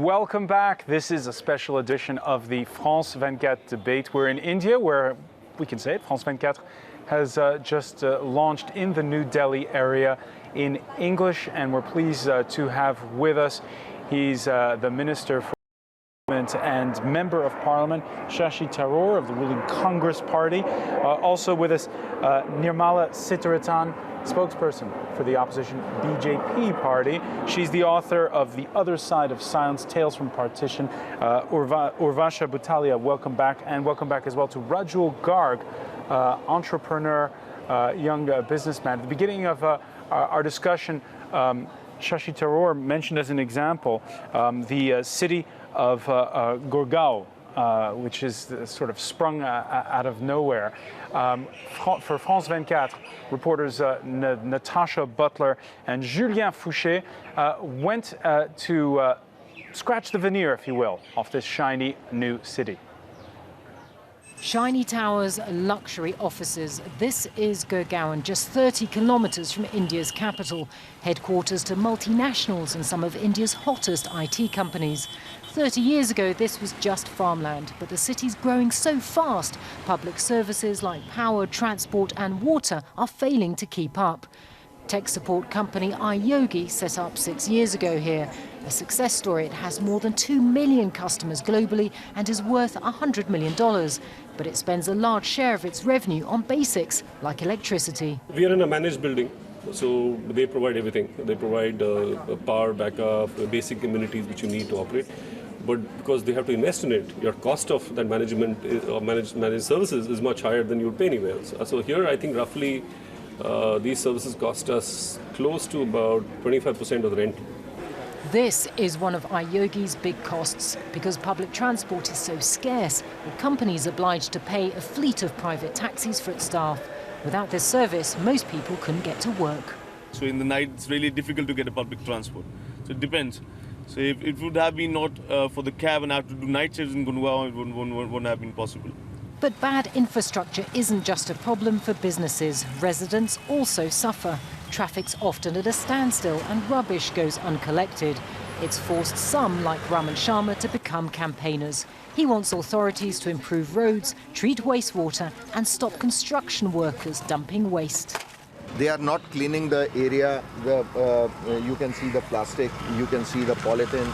Welcome back. This is a special edition of the France 24 debate. We're in India, where we can say it, France 24 has just launched in the New Delhi area in English, and we're pleased to have with us, he's the Minister for and Member of Parliament, Shashi Tharoor of the ruling Congress Party. Also with us, Nirmala Sitharajan, spokesperson for the opposition BJP party. She's the author of The Other Side of Silence, Tales from Partition. Urvashi Butalia, welcome back, and welcome back as well to Rajul Garg, entrepreneur, young businessman. At the beginning of our discussion, Shashi Tharoor mentioned as an example the city of Gurgaon, which is sort of sprung out of nowhere. For France 24, reporters Natasha Butler and Julien Fouché went to scratch the veneer, if you will, of this shiny new city. Shiny towers, luxury offices. This is Gurgaon, just 30 kilometers from India's capital, headquarters to multinationals and some of India's hottest IT companies. 30 years ago, this was just farmland, but the city's growing so fast, public services like power, transport and water are failing to keep up. Tech support company iYogi set up 6 years ago here. A success story. It has more than 2 million customers globally and is worth $100 million. But it spends a large share of its revenue on basics like electricity. We are in a managed building, so they provide everything. They provide power, backup, basic amenities which you need to operate. But because they have to invest in it, your cost of that management or managed services is much higher than you would pay anywhere else. So here, I think roughly these services cost us close to about 25% of the rent. This is one of iYogi's big costs. Because public transport is so scarce, the company is obliged to pay a fleet of private taxis for its staff. Without this service, most people couldn't get to work. So in the night, it's really difficult to get a public transport. So it depends. So if it would have been not for the cab and I have to do night shifts in Gurgaon, it wouldn't have been possible. But bad infrastructure isn't just a problem for businesses. Residents also suffer. Traffic's often at a standstill and rubbish goes uncollected. It's forced some, like Raman Sharma, to become campaigners. He wants authorities to improve roads, treat wastewater and stop construction workers dumping waste. They are not cleaning the area. You can see the plastic, you can see the polythene.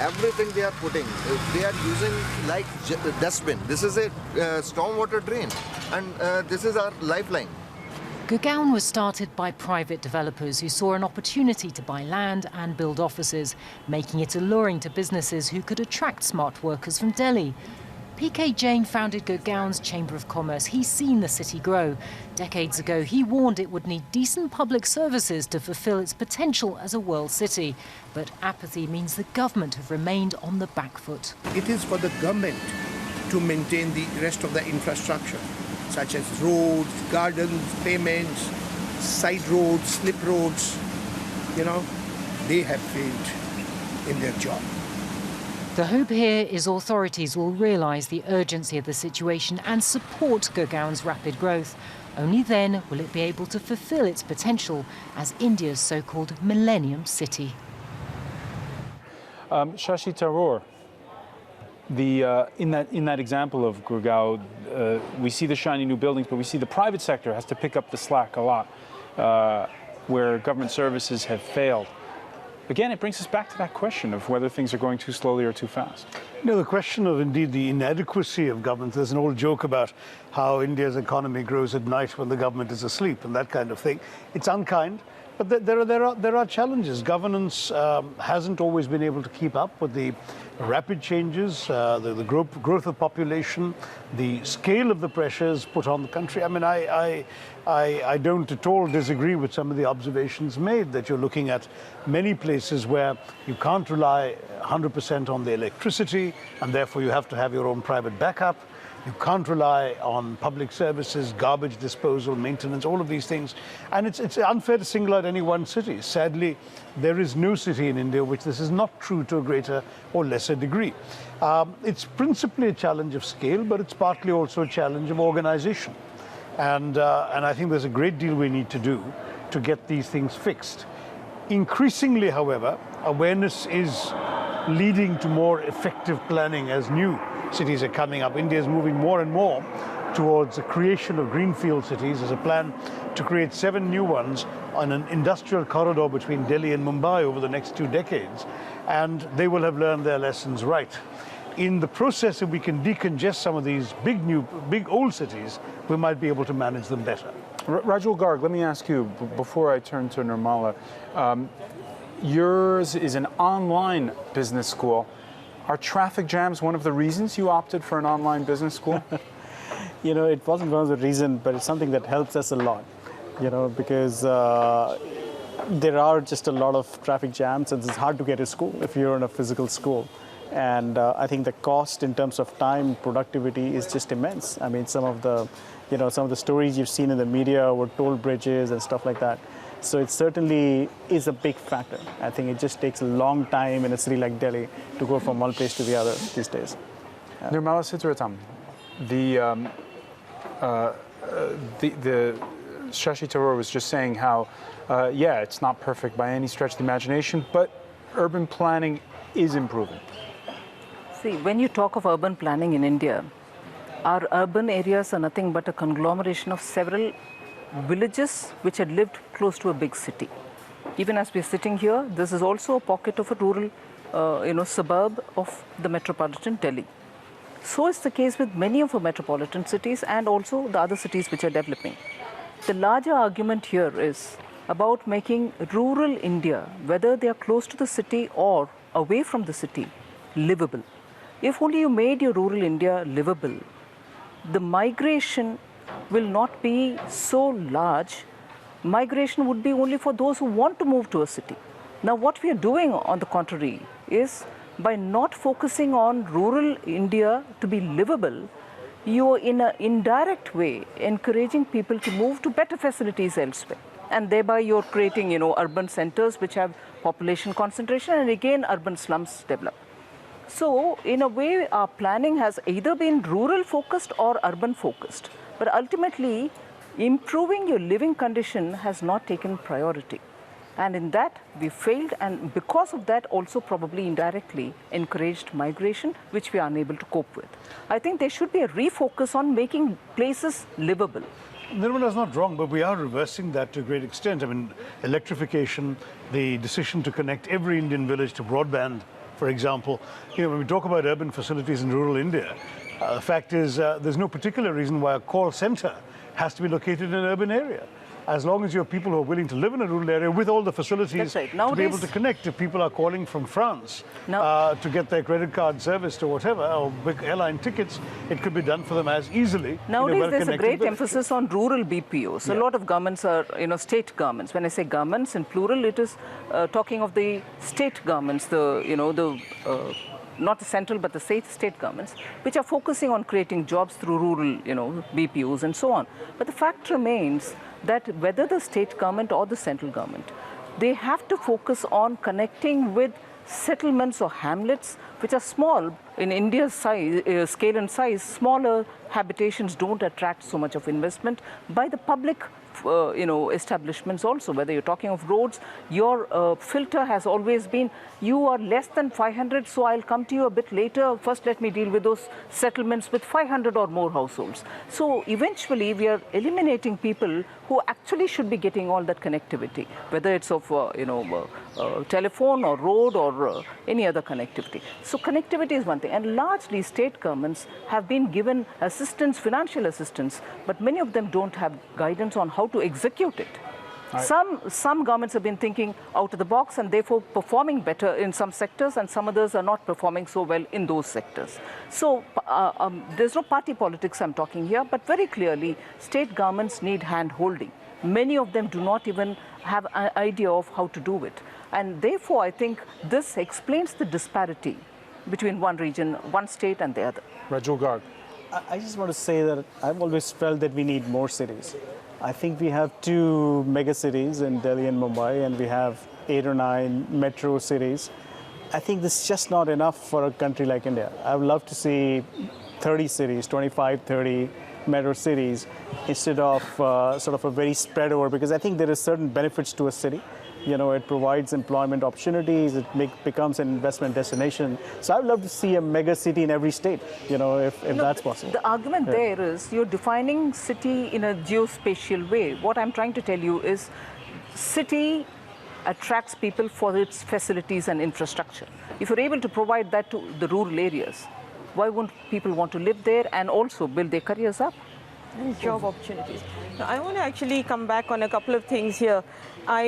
Everything they are putting, they are using like dustbin. This is a stormwater drain, and this is our lifeline. Gurgaon was started by private developers who saw an opportunity to buy land and build offices, making it alluring to businesses who could attract smart workers from Delhi. PK Jain founded Gurgaon's Chamber of Commerce. He's seen the city grow. Decades ago, he warned it would need decent public services to fulfill its potential as a world city. But apathy means the government have remained on the back foot. It is for the government to maintain the rest of the infrastructure, such as roads, gardens, payments, side roads, slip roads. You know, they have failed in their job. The hope here is authorities will realise the urgency of the situation and support Gurgaon's rapid growth. Only then will it be able to fulfil its potential as India's so-called Millennium City. Shashi Tharoor, in that example of Gurgaon, we see the shiny new buildings, but we see the private sector has to pick up the slack a lot, where government services have failed. Again, it brings us back to that question of whether things are going too slowly or too fast. You know, the question of indeed the inadequacy of government. There's an old joke about how India's economy grows at night when the government is asleep and that kind of thing. It's unkind, but there are challenges. Governance hasn't always been able to keep up with the rapid changes, the growth of population, the scale of the pressures put on the country. I mean, I don't at all disagree with some of the observations made that you're looking at many places where you can't rely 100% on the electricity, and therefore you have to have your own private backup. You can't rely on public services, garbage disposal, maintenance, all of these things. And it's unfair to single out any one city. Sadly, there is no city in India which this is not true to a greater or lesser degree. It's principally a challenge of scale, but it's partly also a challenge of organization. And I think there's a great deal we need to do to get these things fixed. Increasingly, however, awareness is leading to more effective planning as new cities are coming up. India is moving more and more towards the creation of greenfield cities. There's a plan to create 7 new ones on an industrial corridor between Delhi and Mumbai over the next 2 decades, and they will have learned their lessons right. In the process, if we can decongest some of these big old cities, we might be able to manage them better. Rajul Garg, let me ask you, before I turn to Nirmala, yours is an online business school. Are traffic jams one of the reasons you opted for an online business school? You know, it wasn't one of the reasons, but it's something that helps us a lot, you know, because there are just a lot of traffic jams and it's hard to get to school if you're in a physical school. And I think the cost in terms of time, productivity is just immense. I mean, some of the stories you've seen in the media were toll bridges and stuff like that. So it certainly is a big factor. I think it just takes a long time in a city like Delhi to go from one place to the other these days. Nirmala Sitaratam, the Shashi Tharoor was just saying how, yeah, it's not perfect by any stretch of the imagination, but urban planning is improving. See, when you talk of urban planning in India, our urban areas are nothing but a conglomeration of several villages which had lived close to a big city. Even as we're sitting here, this is also a pocket of a rural, suburb of the metropolitan Delhi. So is the case with many of our metropolitan cities and also the other cities which are developing. The larger argument here is about making rural India, whether they are close to the city or away from the city, livable. If only you made your rural India livable, the migration will not be so large. Migration would be only for those who want to move to a city. Now, what we are doing, on the contrary, is by not focusing on rural India to be livable, you are in an indirect way encouraging people to move to better facilities elsewhere. And thereby you're creating, urban centers which have population concentration, and again urban slums develop. So in a way, our planning has either been rural focused or urban focused. But ultimately, improving your living condition has not taken priority. And in that, we failed, and because of that, also probably indirectly encouraged migration, which we are unable to cope with. I think there should be a refocus on making places livable. Nirmala is not wrong, but we are reversing that to a great extent. I mean, electrification, the decision to connect every Indian village to broadband, for example. When we talk about urban facilities in rural India, the fact is there's no particular reason why a call center has to be located in an urban area. As long as you have people who are willing to live in a rural area with all the facilities to be able to connect. If people are calling from France to get their credit card service to whatever, or big airline tickets, it could be done for them as easily. Nowadays, there's a great emphasis on rural BPOs. A lot of governments are, state governments. When I say governments in plural, it is talking of the state governments, not the central, but the state governments, which are focusing on creating jobs through rural, BPOs and so on. But the fact remains that whether the state government or the central government, they have to focus on connecting with settlements or hamlets which are small in India's size, scale and size. Smaller habitations don't attract so much of investment by the public establishments also. Whether you're talking of roads, your filter has always been, you are less than 500, so I'll come to you a bit later. First, let me deal with those settlements with 500 or more households. So eventually, we are eliminating people who actually should be getting all that connectivity, whether it's of telephone or road or any other connectivity. So connectivity is one thing, and largely state governments have been given assistance, financial assistance, but many of them don't have guidance on how to execute it. Some governments have been thinking out of the box and therefore performing better in some sectors, and some others are not performing so well in those sectors. So there's no party politics I'm talking here, but very clearly state governments need hand-holding. Many of them do not even have an idea of how to do it. And therefore, I think this explains the disparity between one region, one state and the other. Rajul Garg. I just want to say that I've always felt that we need more cities. I think we have 2 mega cities in Delhi and Mumbai, and we have 8 or 9 metro cities. I think this is just not enough for a country like India. I would love to see 30 cities, 25, 30 metro cities, instead of sort of a very spread over, because I think there are certain benefits to a city. It provides employment opportunities. It becomes an investment destination. So I'd love to see a mega city in every state, if that's possible. The argument there is you're defining city in a geospatial way. What I'm trying to tell you is city attracts people for its facilities and infrastructure. If you're able to provide that to the rural areas, why won't people want to live there and also build their careers up? And job opportunities. Now, I want to actually come back on a couple of things here. I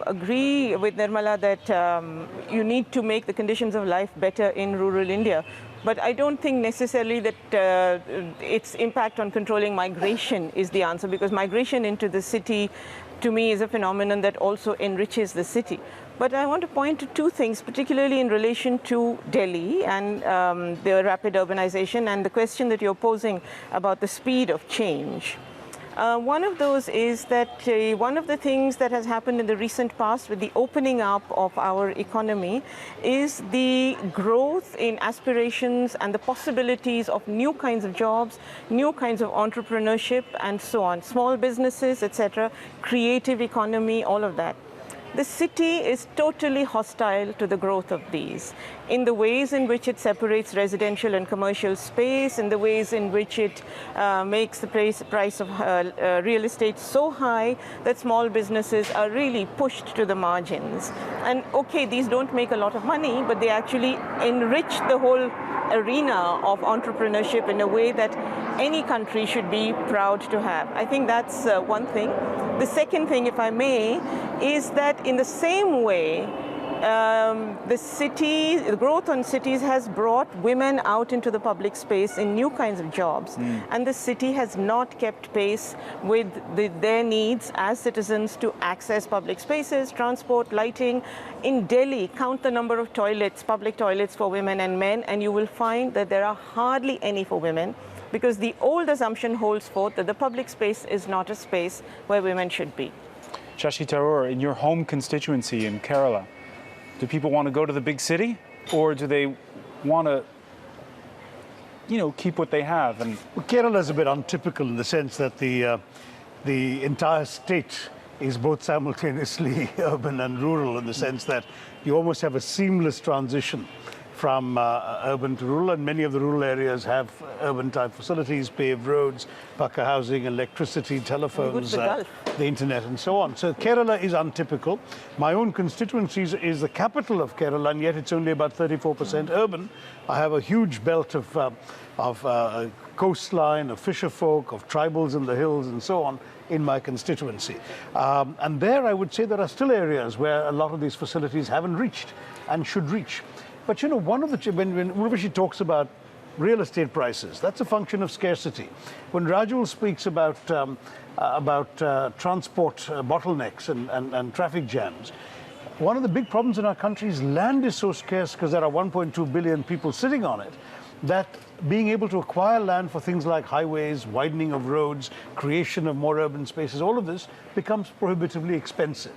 agree with Nirmala that you need to make the conditions of life better in rural India. But I don't think necessarily that its impact on controlling migration is the answer, because migration into the city, to me, is a phenomenon that also enriches the city. But I want to point to two things, particularly in relation to Delhi and the rapid urbanization and the question that you're posing about the speed of change. One of those is that one of the things that has happened in the recent past with the opening up of our economy is the growth in aspirations and the possibilities of new kinds of jobs, new kinds of entrepreneurship, and so on, small businesses, etc., creative economy, all of that. The city is totally hostile to the growth of these, in the ways in which it separates residential and commercial space, in the ways in which it makes the price of real estate so high that small businesses are really pushed to the margins. And okay, these don't make a lot of money, but they actually enrich the whole arena of entrepreneurship in a way that any country should be proud to have. I think that's one thing. The second thing, if I may, is that in the same way, the growth on cities has brought women out into the public space in new kinds of jobs. And the city has not kept pace with their needs as citizens to access public spaces, transport, lighting. In Delhi, count the number of toilets, public toilets for women and men, and you will find that there are hardly any for women, because the old assumption holds forth that the public space is not a space where women should be. Shashi Tharoor, in your home constituency in Kerala, do people want to go to the big city, or do they want to, keep what they have? And well, Kerala is a bit untypical in the sense that the entire state is both simultaneously urban and rural, in the sense that you almost have a seamless transition from urban to rural, and many of the rural areas have urban-type facilities, paved roads, pakka housing, electricity, telephones, the internet, and so on. So Kerala is untypical. My own constituency is the capital of Kerala, and yet it's only about 34% urban. I have a huge belt of coastline, of fisherfolk, of tribals in the hills, and so on in my constituency. And there, I would say there are still areas where a lot of these facilities haven't reached and should reach. But one of when Urvashi talks about real estate prices, that's a function of scarcity. When Rajul speaks about transport bottlenecks and traffic jams, one of the big problems in our country is land is so scarce because there are 1.2 billion people sitting on it, that being able to acquire land for things like highways, widening of roads, creation of more urban spaces, all of this becomes prohibitively expensive.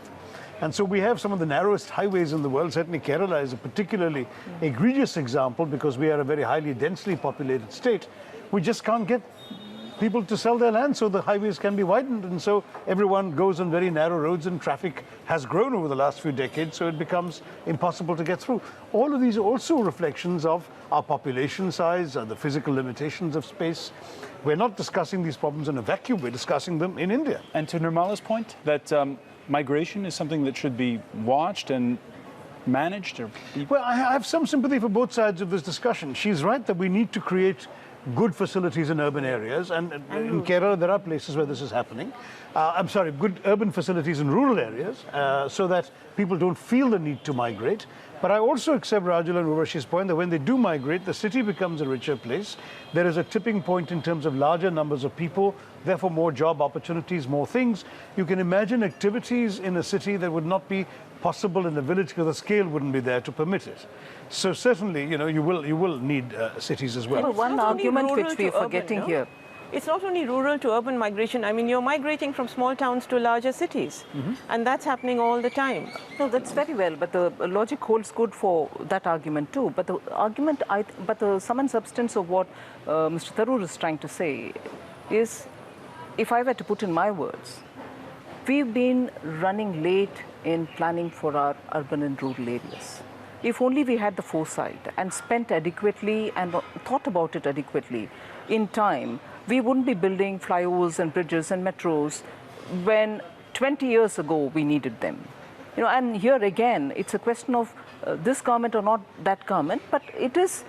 And so we have some of the narrowest highways in the world. Certainly Kerala is a particularly egregious example, because we are a very highly densely populated state. We just can't get people to sell their land so the highways can be widened. And so everyone goes on very narrow roads, and traffic has grown over the last few decades, so it becomes impossible to get through. All of these are also reflections of our population size, the physical limitations of space. We're not discussing these problems in a vacuum, we're discussing them in India. And to Nirmala's point, that migration is something that should be watched and managed? Well, I have some sympathy for both sides of this discussion. She's right that we need to create good facilities in urban areas, and in Kerala there are places where this is happening. Good urban facilities in rural areas, so that people don't feel the need to migrate. But I also accept Rajul and Urvashi's point that when they do migrate, the city becomes a richer place. There is a tipping point in terms of larger numbers of people, therefore more job opportunities, more things. You can imagine activities in a city that would not be possible in a village because the scale wouldn't be there to permit it. So certainly, you will need cities as well. Well, one argument which we're forgetting here. It's not only rural to urban migration. I mean, you're migrating from small towns to larger cities, and that's happening all the time. No, that's very well, but the logic holds good for that argument too. But the argument, the sum and substance of what Mr. Tharoor is trying to say is, if I were to put in my words, we've been running late in planning for our urban and rural areas. If only we had the foresight and spent adequately and thought about it adequately in time, we wouldn't be building flyovers and bridges and metros when 20 years ago we needed them. And here again, it's a question of this government or not that government, but it is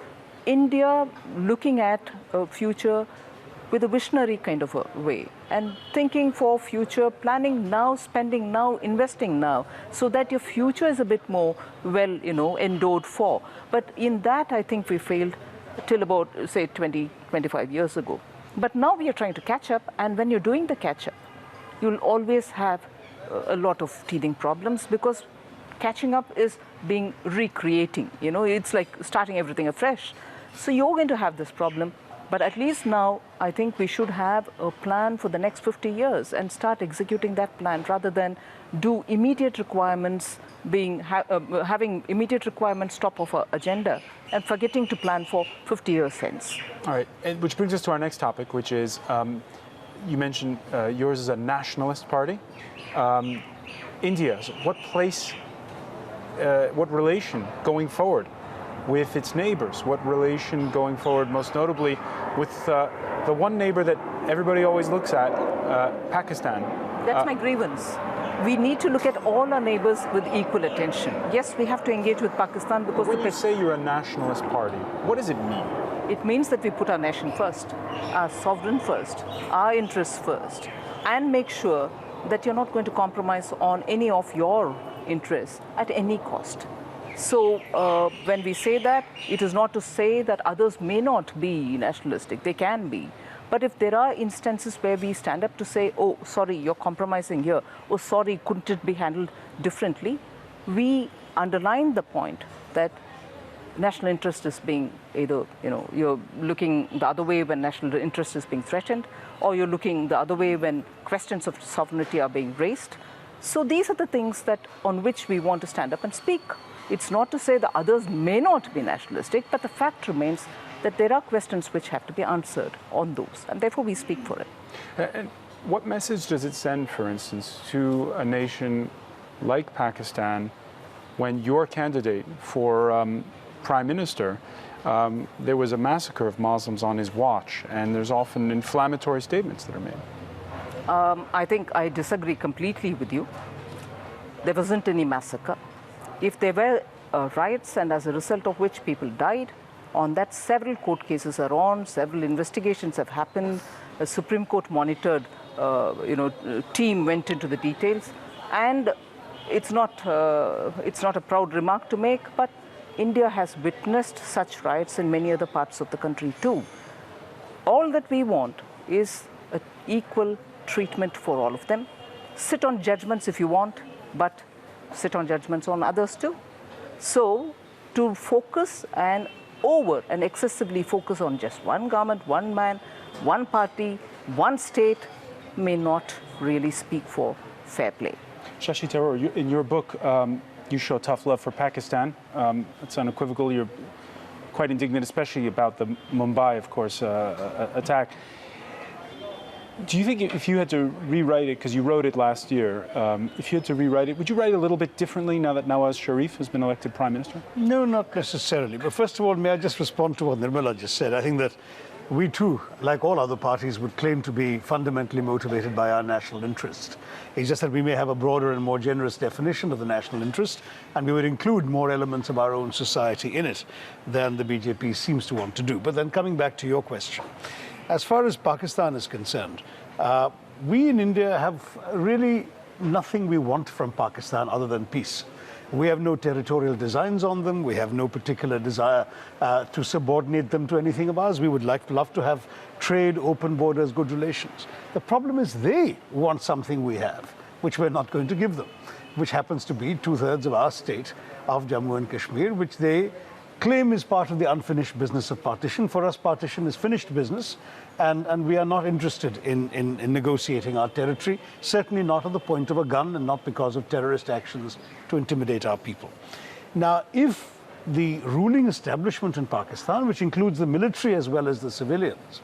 India looking at a future with a visionary kind of a way and thinking for future, planning now, spending now, investing now, so that your future is a bit more well, endowed for. But in that, I think we failed till about, say, 20, 25 years ago. But now we are trying to catch up, and when you're doing the catch up, you'll always have a lot of teething problems, because catching up is being recreating. It's like starting everything afresh. So you're going to have this problem. But at least now, I think we should have a plan for the next 50 years and start executing that plan, rather than do immediate requirements, having immediate requirements top of our agenda and forgetting to plan for 50 years hence. All right, and which brings us to our next topic, which is, you mentioned yours is a nationalist party. India, what place, what relation going forward with its neighbors? What relation going forward, most notably, with the one neighbor that everybody always looks at, Pakistan? That's my grievance. We need to look at all our neighbors with equal attention. Yes, we have to engage with Pakistan because... When you say you're a nationalist party, what does it mean? It means that we put our nation first, our sovereign first, our interests first, and make sure that you're not going to compromise on any of your interests at any cost. So when we say that, it is not to say that others may not be nationalistic. They can be. But if there are instances where we stand up to say, oh, sorry, you're compromising here, oh, sorry, couldn't it be handled differently, we underline the point that national interest is being either, you're looking the other way when national interest is being threatened, or you're looking the other way when questions of sovereignty are being raised. So these are the things that on which we want to stand up and speak. It's not to say that others may not be nationalistic, but the fact remains that there are questions which have to be answered on those, and therefore we speak for it. And what message does it send, for instance, to a nation like Pakistan when your candidate for Prime Minister, there was a massacre of Muslims on his watch, and there's often inflammatory statements that are made? I think I disagree completely with you. There wasn't any massacre. If there were riots, and as a result of which people died, on that several court cases are on, several investigations have happened, a Supreme Court monitored team went into the details, and it's not a proud remark to make, but India has witnessed such riots in many other parts of the country too. All that we want is an equal treatment for all of them. Sit on judgments if you want, but sit on judgments on others too. So to focus and excessively focus on just one government, one man, one party, one state may not really speak for fair play. Shashi Tharoor, in your book, you show tough love for Pakistan. It's unequivocal. You're quite indignant, especially about the Mumbai, of course, attack. Do you think if you had to rewrite it, because you wrote it last year, if you had to rewrite it, would you write it a little bit differently now that Nawaz Sharif has been elected Prime Minister? No, not necessarily. But first of all, may I just respond to what Nirmala just said? I think that we too, like all other parties, would claim to be fundamentally motivated by our national interest. It's just that we may have a broader and more generous definition of the national interest, and we would include more elements of our own society in it than the BJP seems to want to do. But then coming back to your question, as far as Pakistan is concerned, we in India have really nothing we want from Pakistan other than peace. We have no territorial designs on them. We have no particular desire to subordinate them to anything of ours. We would love to have trade, open borders, good relations. The problem is they want something we have, which we're not going to give them, which happens to be 2/3 of our state of Jammu and Kashmir, which they claim is part of the unfinished business of partition. For us, partition is finished business, and we are not interested in negotiating our territory, certainly not at the point of a gun, and not because of terrorist actions to intimidate our people. Now, if the ruling establishment in Pakistan, which includes the military as well as the civilians,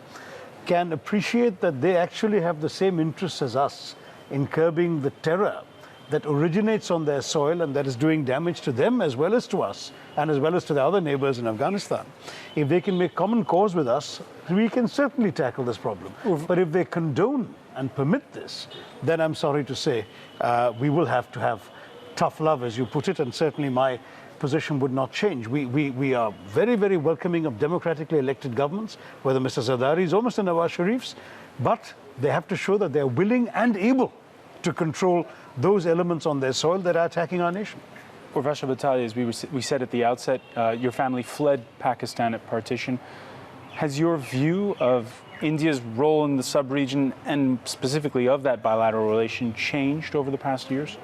can appreciate that they actually have the same interests as us in curbing the terror that originates on their soil and that is doing damage to them as well as to us and as well as to the other neighbors in Afghanistan. If they can make common cause with us, we can certainly tackle this problem. But if they condone and permit this, then I'm sorry to say, we will have to have tough love, as you put it, and certainly my position would not change. We are very, very welcoming of democratically elected governments, whether Mr. Zardari's or Mr. Nawaz Sharif's, but they have to show that they're willing and able to control those elements on their soil that are attacking our nation. Urvashi Batalia, as we said at the outset, your family fled Pakistan at partition. Has your view of India's role in the sub-region and specifically of that bilateral relation changed over the past years?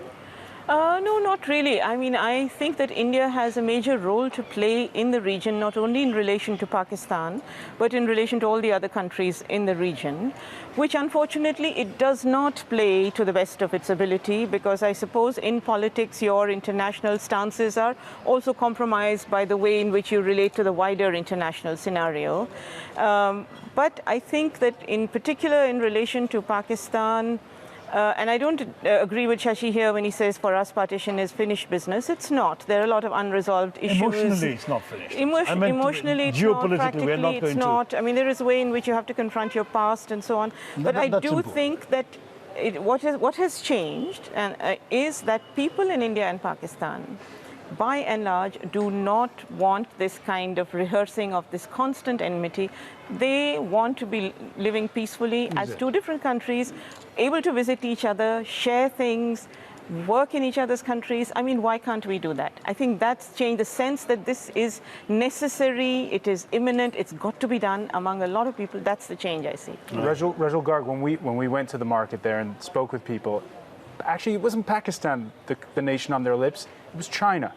No, not really. I mean, I think that India has a major role to play in the region, not only in relation to Pakistan, but in relation to all the other countries in the region, which unfortunately it does not play to the best of its ability, because I suppose in politics your international stances are also compromised by the way in which you relate to the wider international scenario. But I think that in particular in relation to Pakistan, and I don't agree with Shashi here when he says for us partition is finished business. It's not. There are a lot of unresolved issues. Emotionally, it's not finished. Emotionally, it's not. Practically, it's not. I mean, there is a way in which you have to confront your past and so on. But I do think that what has changed is that people in India and Pakistan, by and large, do not want this kind of rehearsing of this constant enmity. They want to be living peacefully as two different countries, able to visit each other, share things, work in each other's countries. I mean, why can't we do that? I think that's changed the sense that this is necessary, it is imminent, it's got to be done among a lot of people. That's the change I see. Rajul Garg, when we went to the market there and spoke with people, actually it wasn't Pakistan, the nation on their lips, it was China.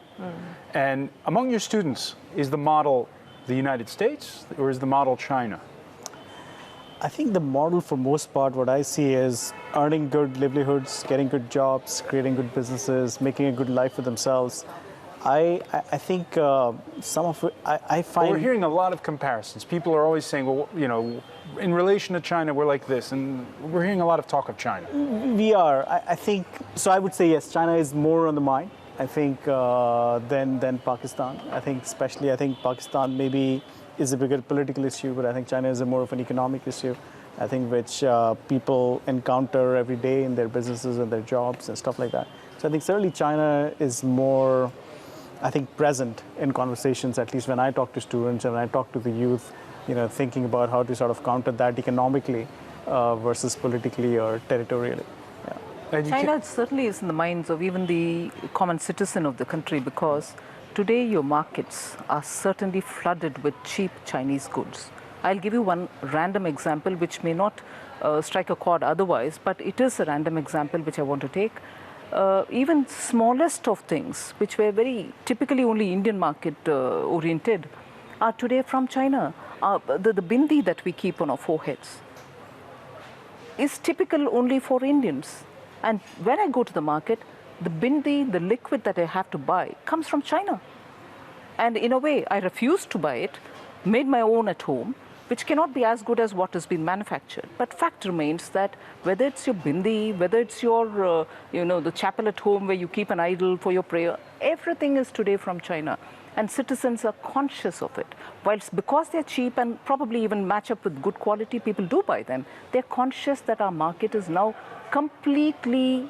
And among your students, is the model the United States or is the model China? I think the model for most part, what I see is earning good livelihoods, getting good jobs, creating good businesses, making a good life for themselves. I think some of it, I find... Well, we're hearing a lot of comparisons. People are always saying, well, you know, in relation to China, we're like this. And we're hearing a lot of talk of China. We are. I think, so I would say, yes, China is more on the mind, I think, than Pakistan. I think Pakistan maybe is a bigger political issue, but I think China is more of an economic issue, I think, which people encounter every day in their businesses and their jobs and stuff like that. So I think certainly China is more, I think, present in conversations, at least when I talk to students and when I talk to the youth, you know, thinking about how to sort of counter that economically versus politically or territorially. China certainly is in the minds of even the common citizen of the country, because today your markets are certainly flooded with cheap Chinese goods. I'll give you one random example which may not strike a chord otherwise, but it is a random example which I want to take. Even smallest of things, which were very typically only Indian market oriented, are today from China. The bindi that we keep on our foreheads is typical only for Indians. And when I go to the market, the bindi, the liquid that I have to buy, comes from China. And in a way, I refuse to buy it, made my own at home, which cannot be as good as what has been manufactured. But fact remains that whether it's your bindi, whether it's your, the chapel at home where you keep an idol for your prayer, everything is today from China. And citizens are conscious of it. Whilst because they're cheap and probably even match up with good quality, people do buy them, they're conscious that our market is now completely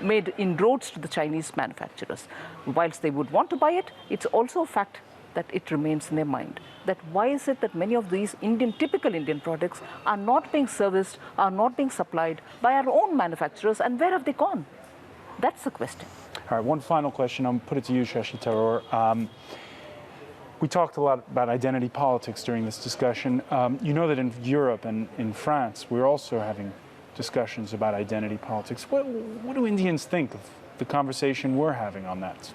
made inroads to the Chinese manufacturers. Whilst they would want to buy it, it's also a fact that it remains in their mind. That why is it that many of these typical Indian products are not being serviced, are not being supplied by our own manufacturers, and where have they gone? That's the question. All right, one final question. I'll put it to you, Shashi Tharoor. We talked a lot about identity politics during this discussion. You know that in Europe and in France, we're also having discussions about identity politics. What do Indians think of the conversation we're having on that?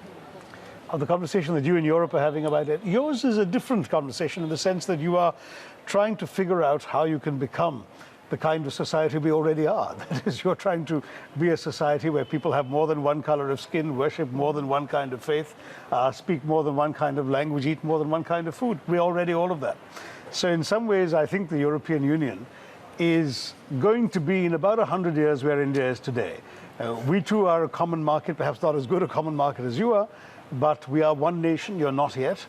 The conversation that you in Europe are having about it, yours is a different conversation in the sense that you are trying to figure out how you can become the kind of society we already are. That is, you're trying to be a society where people have more than one color of skin, worship more than one kind of faith, speak more than one kind of language, eat more than one kind of food. We're already all of that. So in some ways, I think the European Union is going to be in about 100 years where India is today. We too are a common market, perhaps not as good a common market as you are, but we are one nation, you're not yet.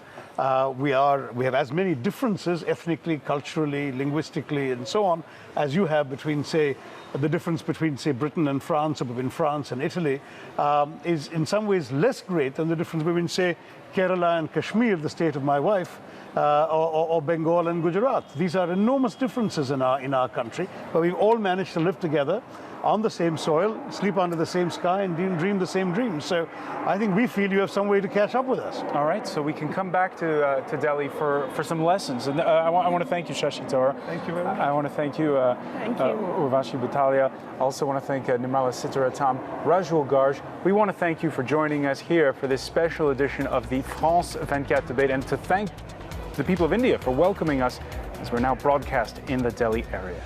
We have as many differences ethnically, culturally, linguistically, and so on, as you have between, say, the difference between, say, Britain and France, or between France and Italy, is in some ways less great than the difference between, say, Kerala and Kashmir, the state of my wife, or Bengal and Gujarat. These are enormous differences in our country, but we've all managed to live together on the same soil, sleep under the same sky, and dream the same dreams. So I think we feel you have some way to catch up with us. All right, so we can come back to Delhi for some lessons. And I want to thank you, Shashi Tharoor. Thank you very much. I want to thank you, Urvashi Butalia. I also want to thank Nirmala Sitaratam, Rajul Garg. We want to thank you for joining us here for this special edition of the France 24 debate, and to thank the people of India for welcoming us as we're now broadcast in the Delhi area.